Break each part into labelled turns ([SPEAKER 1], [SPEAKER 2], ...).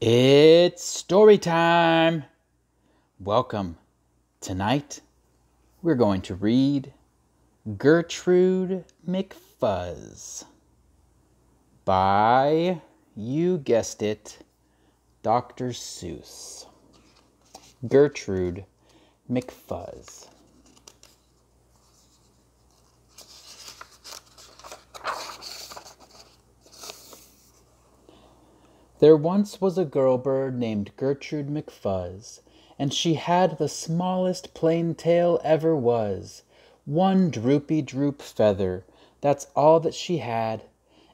[SPEAKER 1] It's story time. Welcome. Tonight, we're going to read Gertrude Mcfuzz by, you guessed it, Dr. Suess. Gertrude Mcfuzz. There once was a girl bird named Gertrude Mcfuzz, and she had the smallest plain tail ever was. One droopy droop feather, that's all that she had.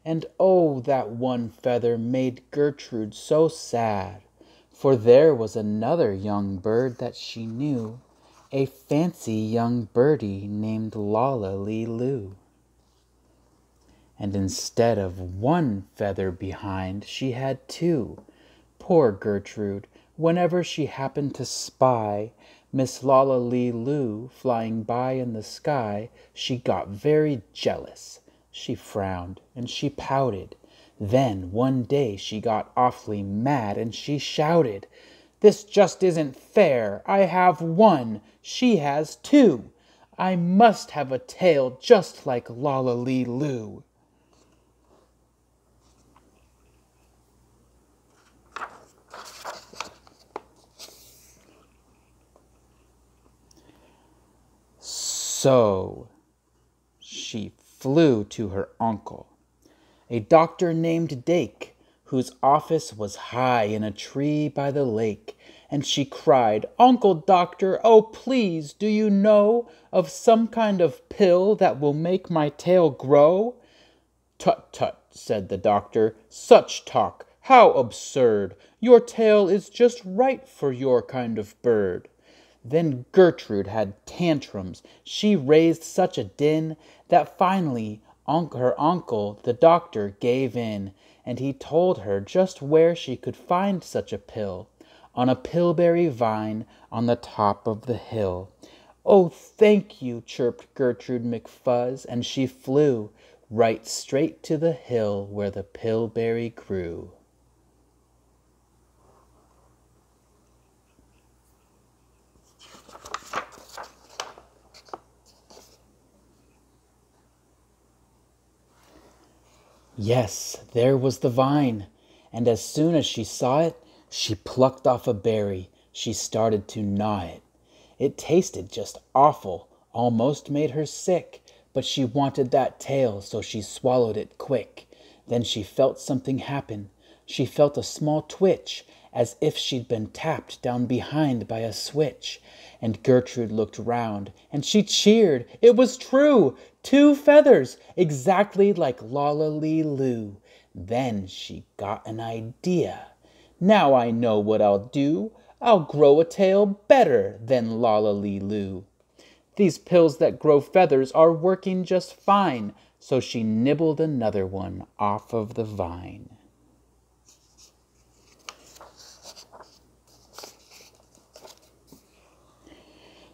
[SPEAKER 1] And oh, that one feather made Gertrude so sad. For there was another young bird that she knew, a fancy young birdie named Lollaloo. And instead of one feather behind, she had two. Poor Gertrude, whenever she happened to spy Miss Lollaloo flying by in the sky, she got very jealous. She frowned and she pouted. Then one day she got awfully mad and she shouted, "This just isn't fair. I have one, she has two. I must have a tail just like Lollaloo." So she flew to her uncle, a doctor named Dake, whose office was high in a tree by the lake, and she cried, "Uncle Doctor, oh please, do you know of some kind of pill that will make my tail grow?" "Tut, tut," said the doctor, "such talk, how absurd! Your tail is just right for your kind of bird." Then Gertrude had tantrums. She raised such a din that finally her uncle, the doctor, gave in, and he told her just where she could find such a pill, on a pillberry vine on the top of the hill. "Oh, thank you," chirped Gertrude Mcfuzz, and she flew right straight to the hill where the pillberry grew. Yes, there was the vine, and as soon as she saw it, she plucked off a berry. She started to gnaw it. It tasted just awful, almost made her sick, but she wanted that tail, so she swallowed it quick. Then she felt something happen. She felt a small twitch, as if she'd been tapped down behind by a switch. And Gertrude looked round, and she cheered. It was true! 2 feathers, exactly like Lollaloo. Then she got an idea. "Now I know what I'll do. I'll grow a tail better than Lollaloo. These pills that grow feathers are working just fine." So she nibbled another one off of the vine.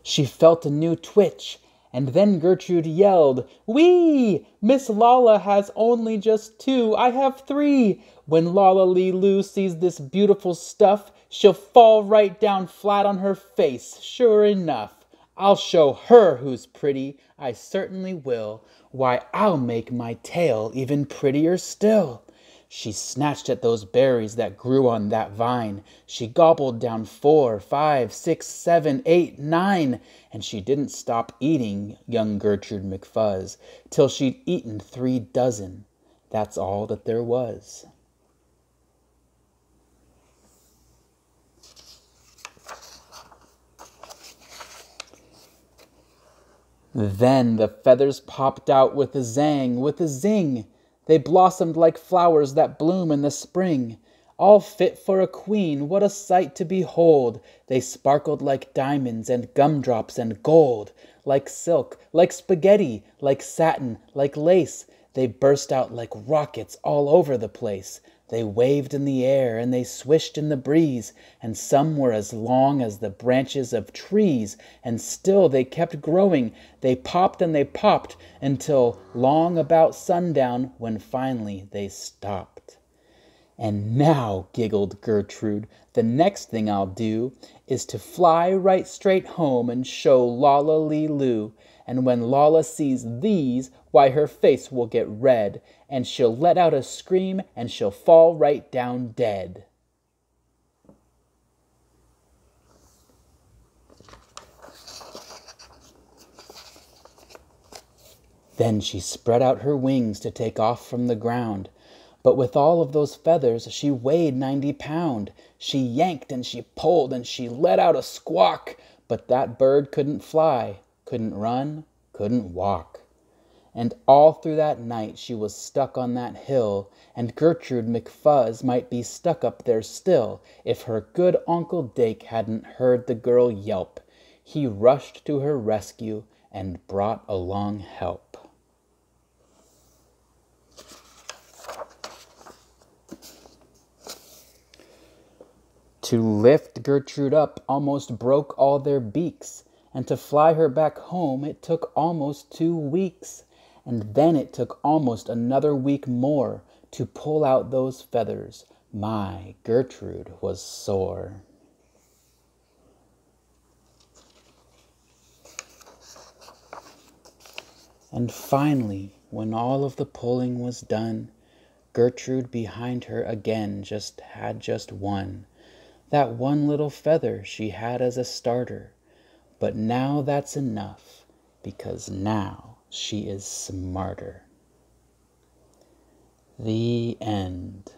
[SPEAKER 1] She felt a new twitch, and then Gertrude yelled, "Whee! Miss Lala has only just 2. I have 3. When Lollaloo sees this beautiful stuff, she'll fall right down flat on her face, sure enough. I'll show her who's pretty, I certainly will. Why, I'll make my tail even prettier still." She snatched at those berries that grew on that vine. She gobbled down 4, 5, 6, 7, 8, 9, and she didn't stop eating, young Gertrude Mcfuzz, till she'd eaten 3 dozen. That's all that there was. Then the feathers popped out with a zang, with a zing. They blossomed like flowers that bloom in the spring. All fit for a queen, what a sight to behold! They sparkled like diamonds and gumdrops and gold, like silk, like spaghetti, like satin, like lace. They burst out like rockets all over the place. They waved in the air and they swished in the breeze, and some were as long as the branches of trees, and still they kept growing. They popped and they popped until long about sundown, when finally they stopped. "And now," giggled Gertrude, "the next thing I'll do is to fly right straight home and show Lala Lee Lou. And when Lala sees these, why her face will get red, and she'll let out a scream, and she'll fall right down dead." Then she spread out her wings to take off from the ground. But with all of those feathers she weighed 90 pound. She yanked and she pulled and she let out a squawk, but that bird couldn't fly, couldn't run, couldn't walk. And all through that night she was stuck on that hill, and Gertrude Mcfuzz might be stuck up there still, if her good Uncle Dake hadn't heard the girl yelp. He rushed to her rescue and brought along help. To lift Gertrude up almost broke all their beaks, and to fly her back home it took almost 2 weeks, and then it took almost another week more to pull out those feathers. My, Gertrude was sore. And finally, when all of the pulling was done, Gertrude behind her again had just one. That one little feather she had as a starter. But now that's enough, because now she is smarter. The end.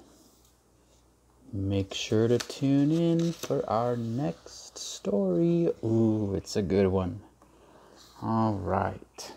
[SPEAKER 1] Make sure to tune in for our next story. Ooh, it's a good one. All right.